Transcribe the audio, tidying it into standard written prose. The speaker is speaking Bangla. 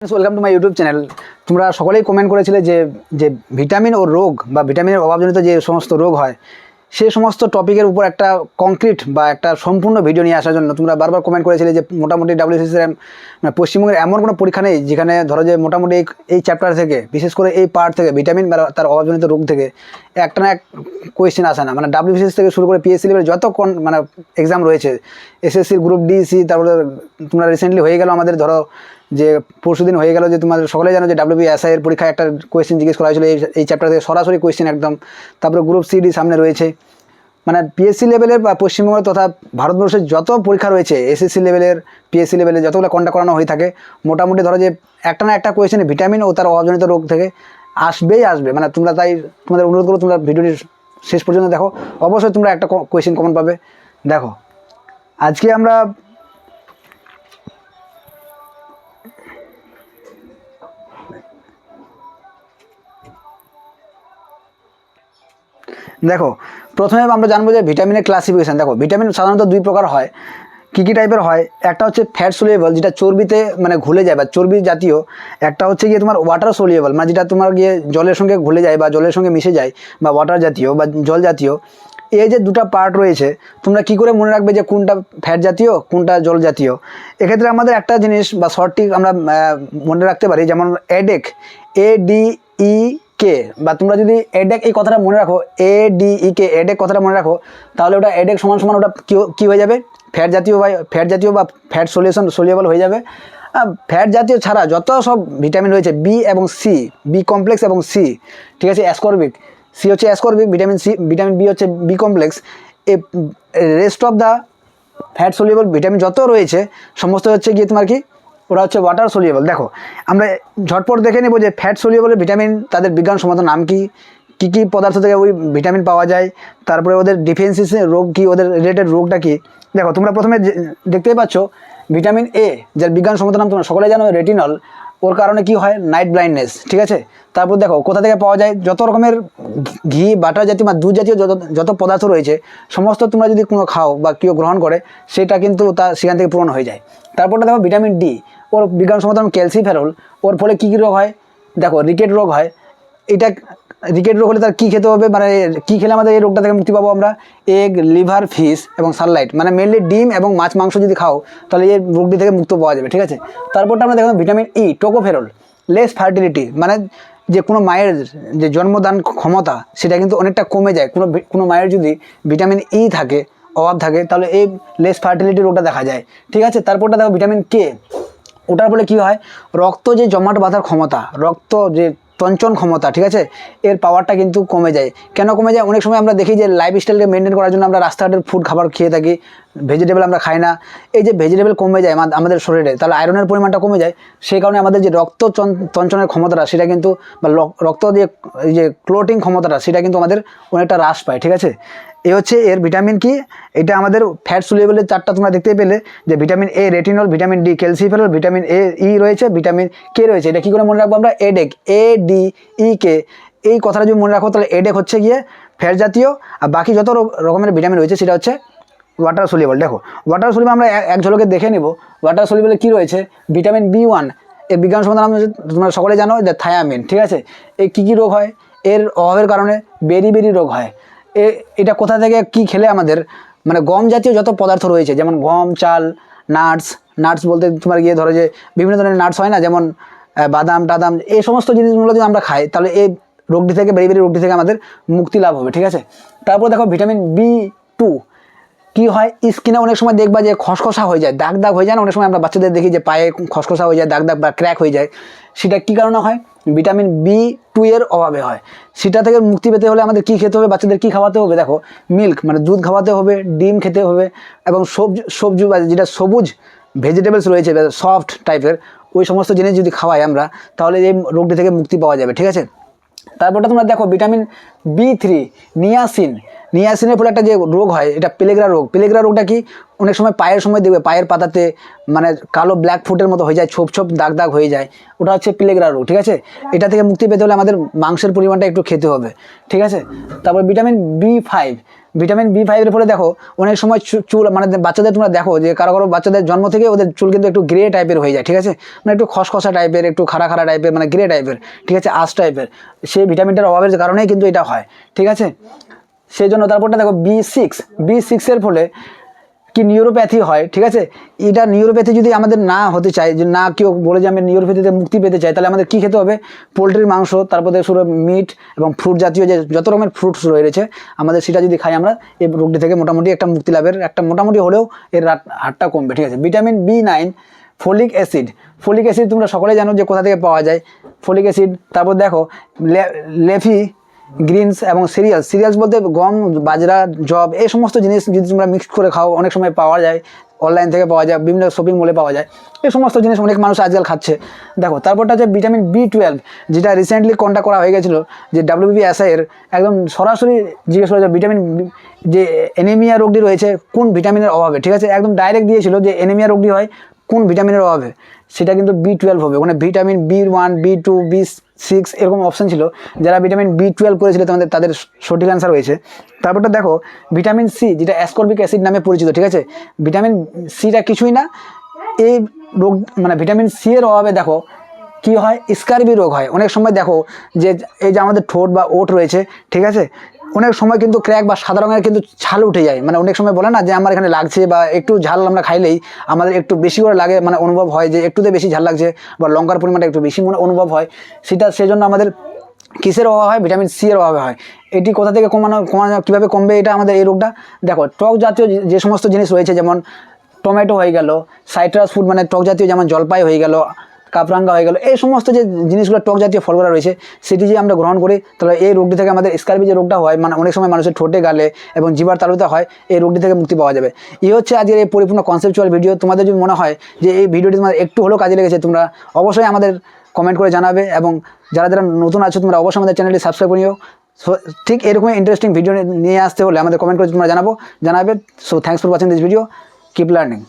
Welcome to my YouTube channel. তোমরা সকলেই কমেন্ট করেছিলে যে যে ভিটামিন ও রোগ বা ভিটামিনের অভাবজনিত যে সমস্ত রোগ হয় সেই সমস্ত টপিকের উপর একটা কংক্রিট বা একটা সম্পূর্ণ ভিডিও নিয়ে আসার জন্য তোমরা বারবার কমেন্ট করেছিলে যে মোটামুটি WBCS মানে পশ্চিমবঙ্গের এমন কোনো পরীক্ষা নেই যেখানে ধরো যে মোটামুটি এই চ্যাপ্টার থেকে বিশেষ করে এই পার্ট থেকে ভিটামিন বা তার অভাবজনিত রোগ থেকে একটা না এক কোয়েশ্চেন আসে না। মানে WBCS থেকে শুরু করে PSC লেভেল যত মানে এক্সাম রয়েছে, SSC গ্রুপ ডি সি, তারপরে তোমরা রিসেন্টলি হয়ে গেল আমাদের ধরো যে পরশুদিন হয়ে গেল যে তোমাদের সকলেই জানো যে WBSI এর পরীক্ষায় একটা কোয়েশ্চেন জিজ্ঞেস করা হয়েছিল এই চ্যাপ্টার থেকে সরাসরি কোয়েশ্চেন একদম। তারপরে গ্রুপ CD সামনে রয়েছে। মানে PSC লেভেলের বা পশ্চিমবঙ্গ তথা ভারতবর্ষের যত পরীক্ষা রয়েছে SSC লেভেলের PSC লেভেলের যতগুলো কন্ডাক্ট করানো হয়ে থাকে মোটামুটি ধরো যে একটা না একটা কোয়েশ্চেন ভিটামিন ও তার অভাবজনিত রোগ থেকে আসবেই আসবে। মানে তোমরা তাই তোমাদের অনুরোধ করো তোমরা ভিডিওটি শেষ পর্যন্ত দেখো, অবশ্যই তোমরা একটা কোয়েশ্চেন কমন পাবে। দেখো আজকে আমরা দেখো প্রথমে আমরা জানবো যে ভিটামিনের ক্লাসিফিকেশান। দেখো ভিটামিন সাধারণত দুই প্রকার হয়। কী টাইপের হয়? একটা হচ্ছে ফ্যাট সোলিয়েবল, যেটা চর্বিতে মানে ঘুলে যায় বা চর্বি জাতীয়। একটা হচ্ছে গিয়ে তোমার ওয়াটার সোলিয়েবল, মানে যেটা তোমার গিয়ে জলের সঙ্গে ঘুলে যায় বা জলের সঙ্গে মিশে যায় বা ওয়াটার জাতীয় বা জল জাতীয়। এই যে দুটো পার্ট রয়েছে, তোমরা কি করে মনে রাখবে যে কোনটা ফ্যাট জাতীয় কোনটা জল জাতীয়? এক্ষেত্রে আমাদের একটা জিনিস বা শর্টটি আমরা মনে রাখতে পারি, যেমন এডেক, ADEK, বা তোমরা যদি এডেক এই কথাটা মনে রাখো, ADEK এডেক কথাটা মনে রাখো, তাহলে ওটা এডেক সমান সমান ওটা কী হয়ে যাবে? ফ্যাট জাতীয় বা ফ্যাট সোলিয়েবল হয়ে যাবে। ফ্যাট জাতীয় ছাড়া যত সব ভিটামিন রয়েছে বি এবং সি, বি কমপ্লেক্স এবং সি, ঠিক আছে, অ্যাসকর্বিক, সি হচ্ছে অ্যাসকর্বিক, ভিটামিন বি হচ্ছে বি কমপ্লেক্স। এ rest of the fat soluble vitamin যত রয়েছে সমস্ত হচ্ছে গিয়ে তোমার কি ওরা হচ্ছে ওয়াটার সোলিয়েবল। দেখো আমরা ঝটপট দেখে নেব যে ফ্যাট সোলিয়েবলের ভিটামিন তাদের বিজ্ঞানসম্মত নাম কি, কী কী পদার্থ থেকে ওই ভিটামিন পাওয়া যায়, তারপরে ওদের ডিফেন্সিস রোগ কী, ওদের রিলেটেড রোগটা কী। দেখো তোমরা প্রথমে দেখতেই পাচ্ছ ভিটামিন A, যার বিজ্ঞানসম্মত নাম তোমরা সকলে জানো রেটিনল। ওর কারণে কি হয়? নাইট ব্লাইন্ডনেস, ঠিক আছে। তারপর দেখো কোথা থেকে পাওয়া যায়? যত রকমের ঘি, বাটার জাতীয় বা দুধ জাতীয় যত পদার্থ রয়েছে সমস্ত তোমরা যদি কোনো খাও বা কেউ গ্রহণ করে সেটা কিন্তু সেখান থেকে পূরণ হয়ে যায়। তারপরটা দেখো ভিটামিন D, ওর বিজ্ঞানসম্মত নাম ক্যালসিফেরল। ওর ফলে কী কী রোগ হয়? দেখো রিকেট রোগ হয়। এটা রিকেট রোগ হলে তার কী খেতে হবে, মানে কী খেলে আমাদের এই রোগটা থেকে মুক্তি পাবো আমরা? এগ, লিভার, ফিশ এবং সানলাইট, মানে মেনলি ডিম এবং মাছ মাংস যদি খাও তাহলে এই রোগটি থেকে মুক্ত পাওয়া যাবে, ঠিক আছে। তারপরটা আমরা দেখলাম vitamin E, tocopherol, less fertility, মানে যে কোনো মায়ের যে জন্মদান ক্ষমতা সেটা কিন্তু অনেকটা কমে যায়। কোনো মায়ের যদি ভিটামিন E থাকে, অভাব থাকে, তাহলে এই লেস ফার্টিলিটি রোগটা দেখা যায়, ঠিক আছে। তারপরটা দেখো ভিটামিন K, ওটার ফলে কী হয়? রক্ত যে জমাট বাঁধার ক্ষমতা, রক্ত যে তঞ্চন ক্ষমতা, ঠিক আছে, এর পাওয়ারটা কিন্তু কমে যায়। কেন কমে যায়? অনেক সময় আমরা দেখি যে লাইফস্টাইলকে মেনটেন করার জন্য আমরা রাস্তাঘাটের খাবার খেয়ে থাকি, ভেজিটেবল আমরা খাই না। এই যে ভেজিটেবল কমে যায় আমাদের শরীরে, তাহলে আয়রনের পরিমাণটা কমে যায়। সেই কারণে আমাদের যে রক্ত তঞ্চনের ক্ষমতাটা সেটা কিন্তু, বা রক্ত দিয়ে যে ক্লোটিং ক্ষমতাটা সেটা কিন্তু আমাদের অনেকটা হ্রাস পায়, ঠিক আছে। এই হচ্ছে এর ভিটামিন কি, এটা আমাদের ফ্যাট সোলিয়েবলের চারটা তোমরা দেখতেই পেলে যে vitamin A retinol, vitamin D calciferol, vitamin E রয়েছে, ভিটামিন K রয়েছে। এটা কী করে মনে রাখবো আমরা? এডেক, ADEK। এই কথাটা যদি মনে রাখো তাহলে এডেক হচ্ছে গিয়ে ফ্যাট জাতীয়, আর বাকি যত রকমের ভিটামিন রয়েছে সেটা হচ্ছে ওয়াটার সোলিয়েবল। দেখো ওয়াটার সোলিয়েবল আমরা এক ঝলকে দেখে নিব। ওয়াটার সোলিয়েবলে কী রয়েছে? ভিটামিন B1, এর বিজ্ঞানসম্মত নাম তোমরা সকলে জানো যে থায়ামিন, ঠিক আছে। এই কী রোগ হয়? এর অভাবের কারণে বেরি রোগ হয়। এটা কোথা থেকে কী খেলে আমাদের, মানে গম জাতীয় যত পদার্থ রয়েছে, যেমন গম, চাল, নাটস বলতে তোমার গিয়ে ধরো যে বিভিন্ন ধরনের নাটস হয় না, যেমন বাদাম টাদাম, এই সমস্ত জিনিসগুলো যদি আমরা খাই তাহলে এই রোগটি থেকে বেরি রোগটি থেকে আমাদের মুক্তি লাভ হবে, ঠিক আছে। তারপর দেখো ভিটামিন B2 কী হয়? স্কিনে অনেক সময় দেখবা যে খসখসা হয়ে যায়, দাগ হয়ে যায় না, অনেক সময় আমরা বাচ্চাদের দেখি যে পায়ে খসখসা হয়ে যায়, দাগ বা ক্র্যাক হয়ে যায়। সেটা কী কারণে হয়? ভিটামিন B2 এর অভাবে হয়। সেটা থেকে মুক্তি পেতে হলে আমাদের কী খেতে হবে? বাচ্চাদের কী খাওয়াতে হবে? দেখো মিল্ক, মানে দুধ খাওয়াতে হবে, ডিম খেতে হবে, এবং সবজি বা যেটা সবুজ ভেজিটেবলস রয়েছে সফট টাইপের, ওই সমস্ত জিনিস যদি খাওয়াই আমরা তাহলে এই রোগটি থেকে মুক্তি পাওয়া যাবে, ঠিক আছে। তারপরটা তোমরা দেখো ভিটামিন B3 নিয়াসিন, নিয়াসিনের ফলে একটা যে রোগ হয় এটা পেলেগ্রা রোগ। পেলেগ্রা রোগটা কি, অনেক সময় পায়ের সময় দেখবে পায়ের পাতাতে মানে কালো ব্ল্যাক ফুটের মতো হয়ে যায়, ছোপ ছোপ দাগ দাগ হয়ে যায়, ওটা হচ্ছে পেলেগ্রা রোগ। ঠিক আছে, এটা থেকে মুক্তি পেতে হলে আমাদের মাংসের পরিমাণটা একটু খেতে হবে। ঠিক আছে, তারপর ভিটামিন B5। ভিটামিন B5 এর ফলে দেখো অনেক সময় চুল মানে বাচ্চাদের তোমরা দেখো যে কারো কারো বাচ্চাদের জন্ম থেকে ওদের চুল কিন্তু একটু গ্রে টাইপের হয়ে যায়। ঠিক আছে, মানে একটু খসখসা টাইপের, একটু খাড়া খাড়া টাইপের, মানে গ্রে টাইপের। ঠিক আছে, আঁশ টাইপের, সেই ভিটামিনটার অভাবের কারণেই কিন্তু এটা হয়। ঠিক আছে, সেই জন্য তারপরটা দেখো B6 এর ফলে কি নিউরোপ্যাথি হয়। ঠিক আছে, এটা নিউরোপ্যাথি যদি আমাদের না হতে চায়, যে না কেউ বলে যে আমি নিউরোপ্যাথিতে মুক্তি পেতে চাই, তাহলে আমাদের কী খেতে হবে? পোলট্রির মাংস, তারপর শুরু মিট এবং ফ্রুট জাতীয় যে যত রকমের ফ্রুটস রয়েছে আমাদের, সেটা যদি খাই আমরা এই রোগটি থেকে মোটামুটি একটা মুক্তি লাভের একটা মোটামুটি হলেও এর হারটা কমবে। ঠিক আছে, vitamin B9, folic acid. Folic acid তোমরা সকলে জানো যে কোথা থেকে পাওয়া যায় ফলিক অ্যাসিড। তারপর দেখো লেফি গ্রিনস এবং সিরিয়ালস বলতে গম, বাজরা, জব, এই সমস্ত জিনিস যদি তোমরা মিক্স করে খাও অনেক সময় পাওয়া যায়, অনলাইন থেকে পাওয়া যায়, বিভিন্ন শপিং মলে পাওয়া যায়। এই সমস্ত জিনিস অনেক মানুষ আজকাল খাচ্ছে। দেখো তারপরটা হচ্ছে ভিটামিন B12, যেটা রিসেন্টলি কন্ট্যাক্ট করা হয়ে গেছিলো যে WBSI এর একদম সরাসরি জিজ্ঞেস করা যায় ভিটামিন যে অ্যানিমিয়া রোগটি রয়েছে কোন ভিটামিনের অভাবে। ঠিক আছে, একদম ডাইরেক্ট দিয়েছিল যে অ্যানিমিয়া রোগটি হয় কোন ভিটামিনের অভাবে, সেটা কিন্তু B12 হবে। ওখানে ভিটামিন B1, B2, B6 এরকম অপশান ছিল। যারা ভিটামিন B12 করেছিল তাদের সঠিক অ্যান্সার হয়েছে। তারপরটা দেখো ভিটামিন C, যেটা অ্যাসকর্বিক অ্যাসিড নামে পরিচিত। ঠিক আছে, ভিটামিন সিটা কিছুই না, এই রোগ মানে ভিটামিন সি এর অভাবে দেখো কি হয়, স্কারবি রোগ হয়। অনেক সময় দেখো যে এই যে আমাদের ঠোঁট বা ওঠ রয়েছে, ঠিক আছে, অনেক সময় কিন্তু ক্র্যাক বা সাদা রঙের কিন্তু ছাল উঠে যায়। মানে অনেক সময় বলে না যে আমার এখানে লাগছে, বা একটু ঝাল আমরা খাইলেই আমাদের একটু বেশি করে লাগে, মানে অনুভব হয় যে একটুতে বেশি ঝাল লাগছে, বা লঙ্কার পরিমাণটা একটু বেশি অনুভব হয়। সেজন্য আমাদের কিসের অভাব হয়? ভিটামিন সি এর অভাবে হয়। এটি কোথা থেকে কমানো কীভাবে কমবে এটা আমাদের এই রোগটা? দেখো টক জাতীয় যে সমস্ত জিনিস রয়েছে, যেমন টমেটো হয়ে গেল, সাইট্রাস ফুড মানে টক জাতীয়, যেমন জলপাই হয়ে গেল, কাপরাঙ্গা হয়ে গেল, এই সমস্ত যে জিনিসগুলো টক জাতীয় ফলগুলো রয়েছে, সেটি যে আমরা গ্রহণ করি, তাহলে এই রোগটি থেকে আমাদের স্কারবি যে রোগটা হয়, মানে অনেক সময় মানুষের ঠোঁটে, গালে এবং জিভার তালুতে হয়, এই রোগটি থেকে মুক্তি পাওয়া যাবে। এই হচ্ছে আজকের এই পরিপূর্ণ কনসেপচুয়াল ভিডিও। তোমাদের যদি মনে হয় যে এই ভিডিওটি তোমাদের একটু হলেও কাজে লেগেছে, তোমরা অবশ্যই আমাদের কমেন্ট করে জানাবে, এবং যারা যারা নতুন আছো তোমরা অবশ্যই আমাদের চ্যানেলটি সাবস্ক্রাইব করিও। সো ঠিক এরকমই ইন্টারেস্টিং ভিডিও নিয়ে আসতে হলে আমাদের কমেন্ট করে তোমরা জানাবে। So thanks for watching this video, keep learning.